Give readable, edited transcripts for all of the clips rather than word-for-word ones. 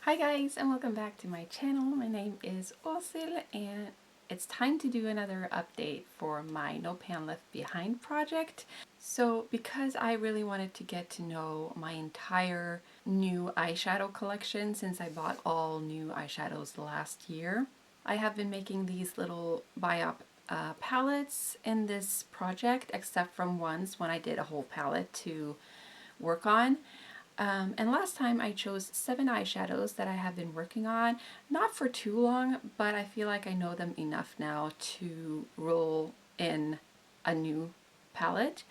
Hi guys, and welcome back to my channel. My name is Osil and it's time to do another update for my No Pan Left Behind project. So because I really wanted to get to know my entire new eyeshadow collection since I bought all new eyeshadows last year, I have been making these little biop palettes in this project, except from once when I did a whole palette to work on. And last time I chose 7 eyeshadows that I have been working on, not for too long, but I feel like I know them enough now to roll in a new palette.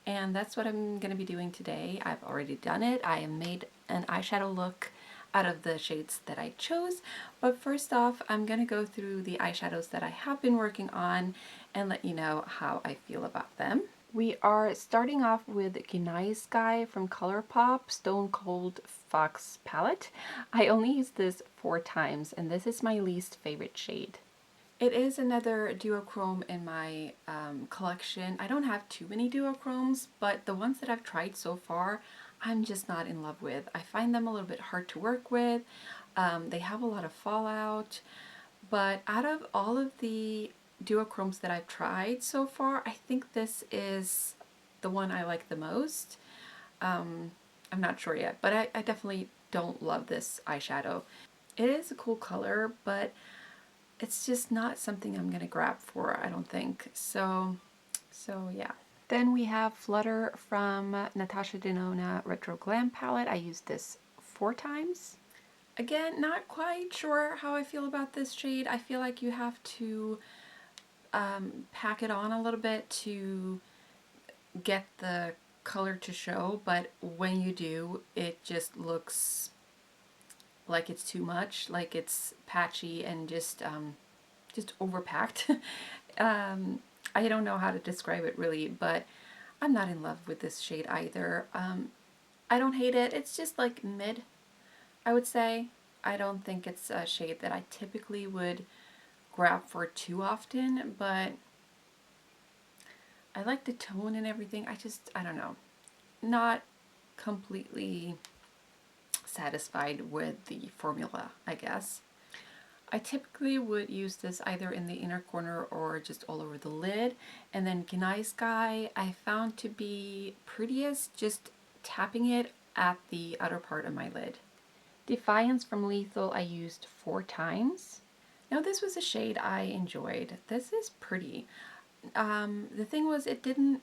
And that's what I'm going to be doing today. I've already done it. I have made an eyeshadow look out of the shades that I chose. But first off, I'm going to go through the eyeshadows that I have been working on and let you know how I feel about them. We are starting off with Gneiss Guy from Colourpop Stone Cold Fox palette. I only used this 4 times and this is my least favorite shade. It is another duochrome in my collection. I don't have too many duochromes, but the ones that I've tried so far, I'm just not in love with. I find them a little bit hard to work with. They have a lot of fallout, but out of all of the duochromes that I've tried so far, I think this is the one I like the most. I'm not sure yet, but I definitely don't love this eyeshadow. It is a cool color, but it's just not something I'm gonna grab for, I don't think. So yeah. Then we have Flutter from Natasha Denona Retro Glam palette. I used this 4 times. Again, not quite sure how I feel about this shade. I feel like you have to pack it on a little bit to get the color to show, but when you do, it just looks like it's too much, like it's patchy and just overpacked. I don't know how to describe it really, but I'm not in love with this shade either. I don't hate it. It's just like mid, I would say. I don't think it's a shade that I typically would grab for too often, but I like the tone and everything. I don't know. Not completely satisfied with the formula, I guess. I typically would use this either in the inner corner or just all over the lid. And then Gneiss Guy I found to be prettiest just tapping it at the outer part of my lid. Defiance from Lethal I used 4 times. Now this was a shade I enjoyed. This is pretty. The thing was, it didn't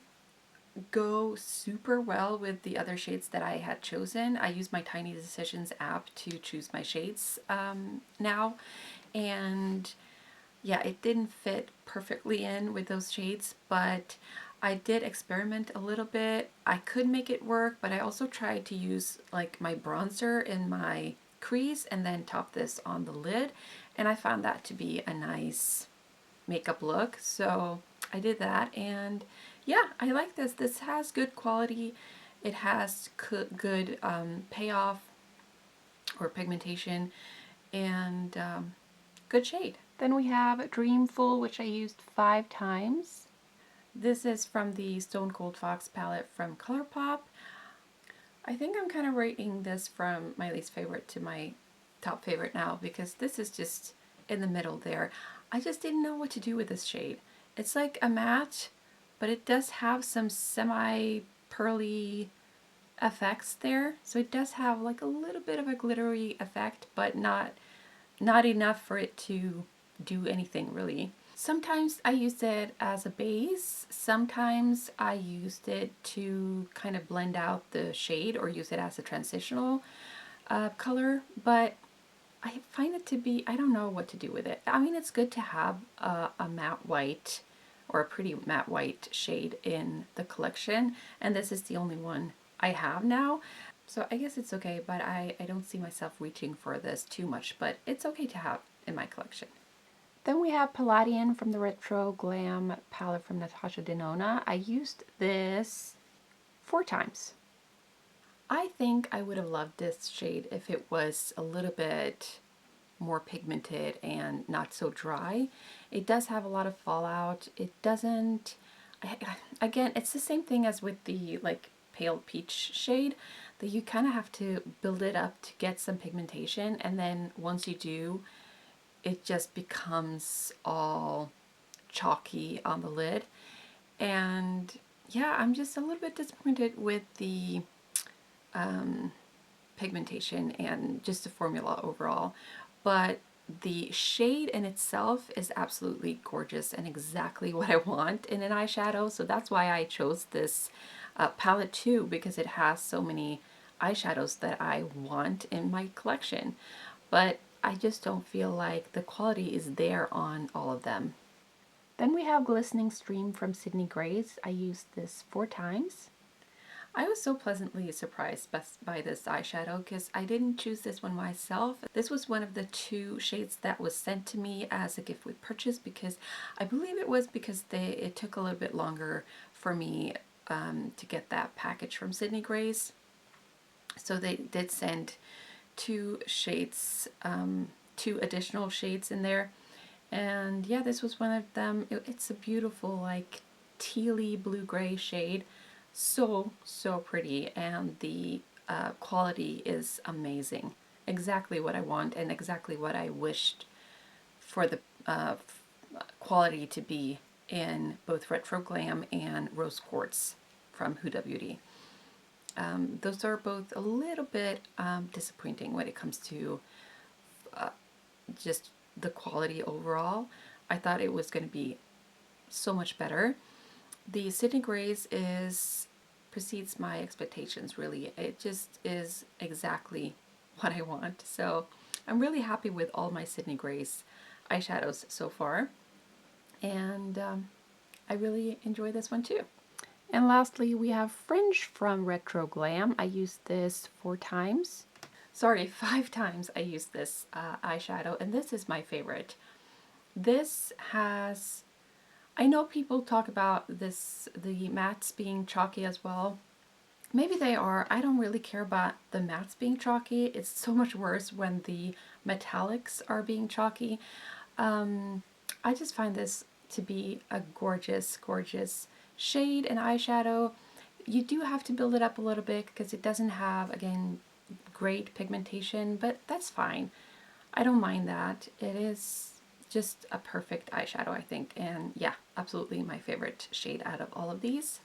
go super well with the other shades that I had chosen. I use my Tiny Decisions app to choose my shades now, and yeah, it didn't fit perfectly in with those shades, but I did experiment a little bit. I could make it work, but I also tried to use like my bronzer in my crease and then top this on the lid, and I found that to be a nice makeup look, so I did that, and yeah, I like this. This has good quality. It has good payoff or pigmentation, and good shade. Then we have Dreamful, which I used 5 times. This is from the Stone Cold Fox palette from Colourpop. I think I'm kind of rating this from my least favorite to my top favorite now, because this is just in the middle there. I just didn't know what to do with this shade. It's like a matte, but it does have some semi-pearly effects there. So it does have like a little bit of a glittery effect, but not enough for it to do anything really. Sometimes I used it as a base, sometimes I used it to kind of blend out the shade or use it as a transitional color, but I find it to be, I don't know what to do with it. I mean, it's good to have a matte white or a pretty matte white shade in the collection, and this is the only one I have now. So I guess it's okay, but I don't see myself reaching for this too much, but it's okay to have in my collection. Then we have Palladian from the Retro Glam palette from Natasha Denona. I used this 4 times. I think I would have loved this shade if it was a little bit more pigmented and not so dry. It does have a lot of fallout. It doesn't, again, it's the same thing as with the like pale peach shade. that you kind of have to build it up to get some pigmentation, and then once you do, it just becomes all chalky on the lid. And yeah, I'm just a little bit disappointed with the pigmentation and just the formula overall. But the shade in itself is absolutely gorgeous and exactly what I want in an eyeshadow. So that's why I chose this palette too, because it has so many eyeshadows that I want in my collection. But I just don't feel like the quality is there on all of them. Then we have Glistening Stream from Sydney Grace. I used this 4 times. I was so pleasantly surprised by this eyeshadow because I didn't choose this one myself. This was one of the 2 shades that was sent to me as a gift with purchase, because I believe it was because it took a little bit longer for me to get that package from Sydney Grace. So they did send 2 shades, 2 additional shades in there. And yeah, this was one of them. It's a beautiful, like, tealy blue-gray shade. So pretty, and the quality is amazing. Exactly what I want and exactly what I wished for the quality to be in both Retro Glam and Rose Quartz from Huda Beauty. Those are both a little bit disappointing when it comes to just the quality overall. I thought it was going to be so much better. The Sydney Grace precedes my expectations, really. It just is exactly what I want. So I'm really happy with all my Sydney Grace eyeshadows so far. And I really enjoy this one too. And lastly, we have Fringe from Retro Glam. I used this 4 times. Sorry, 5 times I used this eyeshadow, and this is my favorite. This has, I know people talk about this, the mattes being chalky as well. Maybe they are. I don't really care about the mattes being chalky. It's so much worse when the metallics are being chalky. I just find this to be a gorgeous, gorgeous shade and eyeshadow. You do have to build it up a little bit because it doesn't have, again, great pigmentation, but that's fine. I don't mind that. It is just a perfect eyeshadow, I think, and yeah, absolutely my favorite shade out of all of these.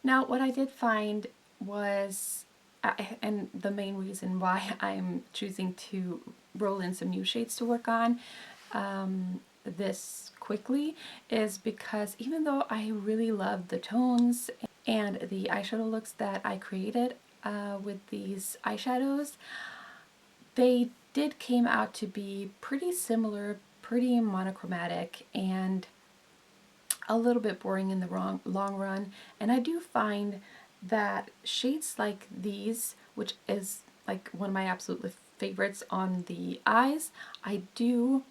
Now, what I did find was, and the main reason why I'm choosing to roll in some new shades to work on this quickly, is because even though I really love the tones and the eyeshadow looks that I created with these eyeshadows, they did came out to be pretty similar, pretty monochromatic, and a little bit boring in the long run. And I do find that shades like these, which is like one of my absolute favorites on the eyes, I do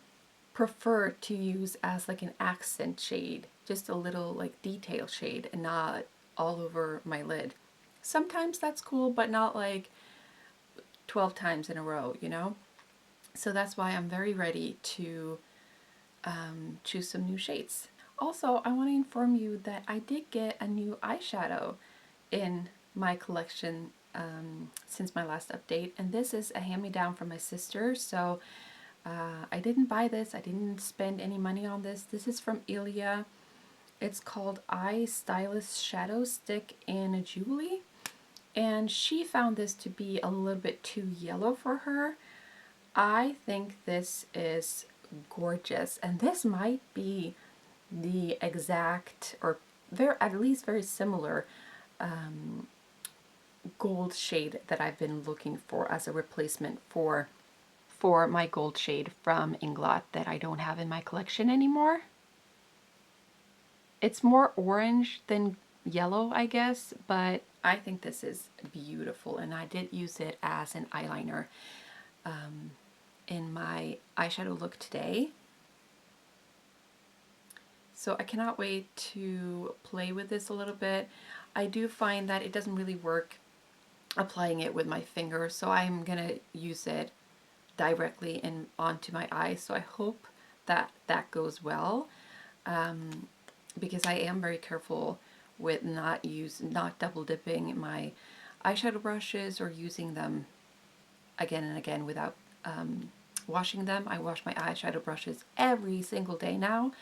prefer to use as like an accent shade, just a little like detail shade and not all over my lid. Sometimes that's cool, but not like 12 times in a row, you know? So that's why I'm very ready to choose some new shades. Also, I want to inform you that I did get a new eyeshadow in my collection since my last update, and this is a hand-me-down from my sister. So I didn't buy this, I didn't spend any money on this. This is from Ilia. It's called Eye Stylist Shadow Stick in a Jubilee, and she found this to be a little bit too yellow for her. I think this is gorgeous, and this might be the exact, or at least very similar gold shade that I've been looking for as a replacement for my gold shade from Inglot that I don't have in my collection anymore. It's more orange than yellow, I guess, but I think this is beautiful, and I did use it as an eyeliner in my eyeshadow look today. So I cannot wait to play with this a little bit. I do find that it doesn't really work applying it with my finger, so I'm gonna use it directly onto my eyes. So I hope that that goes well, because I am very careful with not double dipping my eyeshadow brushes or using them again and again without washing them. I wash my eyeshadow brushes every single day now,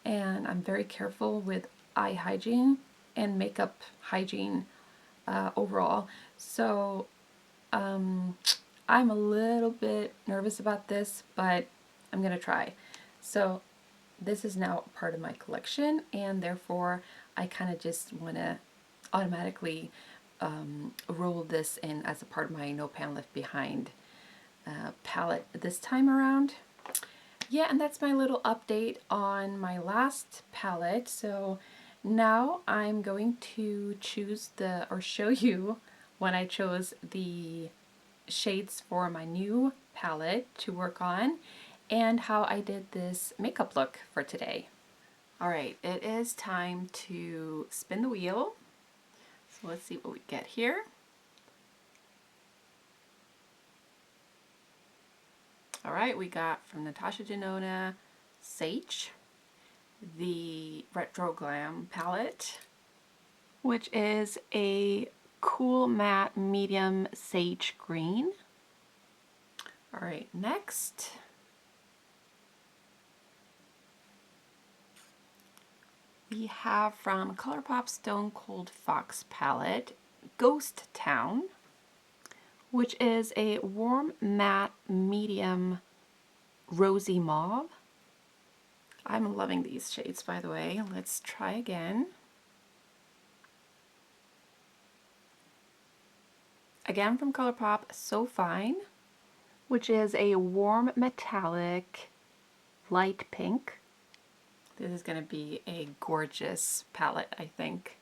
and I'm very careful with eye hygiene and makeup hygiene overall. So I'm a little bit nervous about this, but I'm gonna try. So this is now part of my collection, and therefore I kind of just want to automatically roll this in as a part of my No Pan Left Behind palette this time around. Yeah, and that's my little update on my last palette. So now I'm going to show you when I chose the shades for my new palette to work on and how I did this makeup look for today. Alright, it is time to spin the wheel. So let's see what we get here. Alright, we got from Natasha Denona Sage, the Retro Glam palette, which is a cool matte medium sage green. Alright, next we have from Colourpop Stone Cold Fox palette, Ghost Town, which is a warm matte medium rosy mauve. I'm loving these shades, by the way. Let's try again. Again from Colourpop, So Fine, which is a warm metallic light pink. This is going to be a gorgeous palette, I think.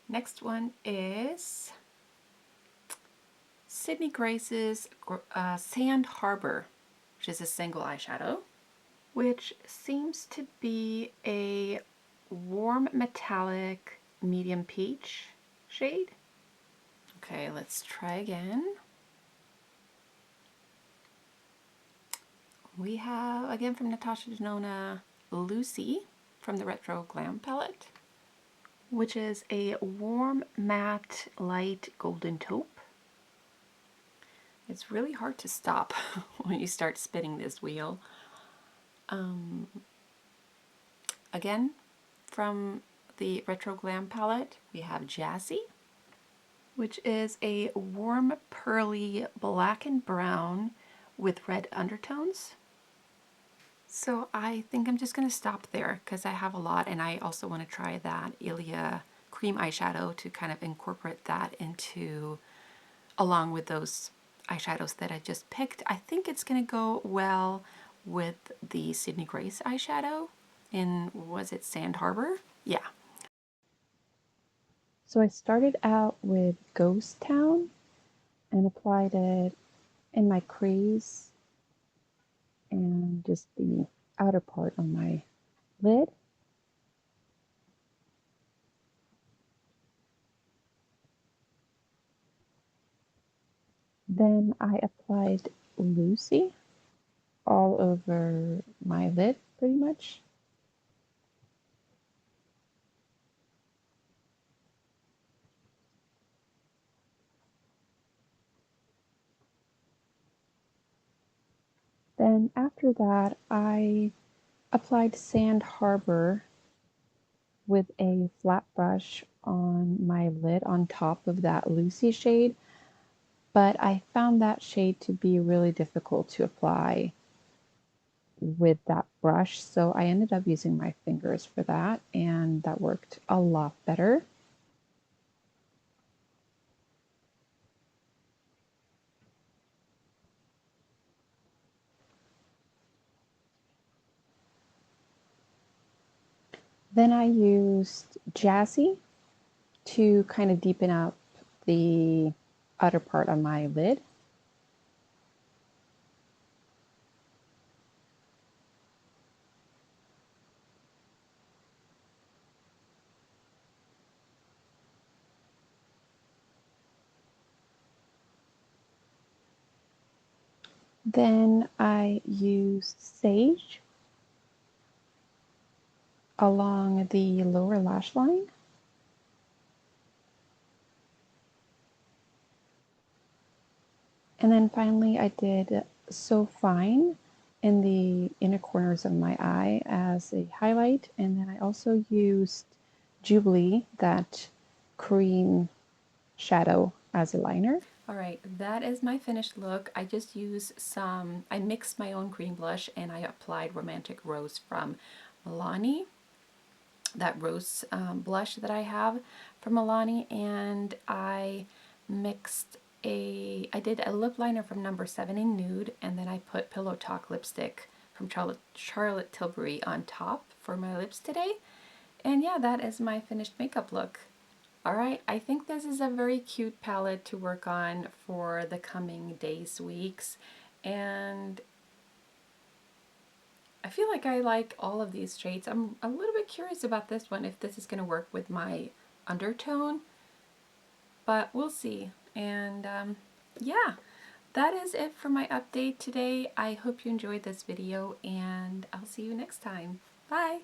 Next one is Sydney Grace's Sand Harbour, which is a single eyeshadow, which seems to be a warm metallic medium peach shade. Okay, let's try again. We have, again from Natasha Denona, Lucy from the Retro Glam palette, which is a warm matte light golden taupe. It's really hard to stop when you start spinning this wheel. Again, from the Retro Glam palette, we have Jazzy, which is a warm pearly black and brown with red undertones. So I think I'm just going to stop there because I have a lot, and I also want to try that Ilia cream eyeshadow to kind of incorporate that into, along with those eyeshadows that I just picked. I think it's going to go well with the Sydney Grace eyeshadow in, was it Sand Harbour? Yeah. So I started out with Ghost Town and applied it in my crease and just the outer part on my lid. Then I applied Lucy all over my lid pretty much. Then after that, I applied Sand Harbour with a flat brush on my lid on top of that Lucy shade, but I found that shade to be really difficult to apply with that brush, so I ended up using my fingers for that, and that worked a lot better. Then I used Jazzy to kind of deepen up the outer part of my lid. Then I used Sage along the lower lash line. And then finally I did So Fine in the inner corners of my eye as a highlight. And then I also used Jubilee, that cream shadow, as a liner. Alright, that is my finished look. I just used I mixed my own cream blush and I applied Romantic Rose from Milani, that rose blush that I have from Milani, and I did a lip liner from number 7 in Nude, and then I put Pillow Talk lipstick from Charlotte Tilbury on top for my lips today. And yeah, that is my finished makeup look. Alright, I think this is a very cute palette to work on for the coming days, weeks, and I feel like I like all of these shades. I'm a little bit curious about this one, if this is going to work with my undertone, but we'll see. And yeah, that is it for my update today. I hope you enjoyed this video, and I'll see you next time. Bye!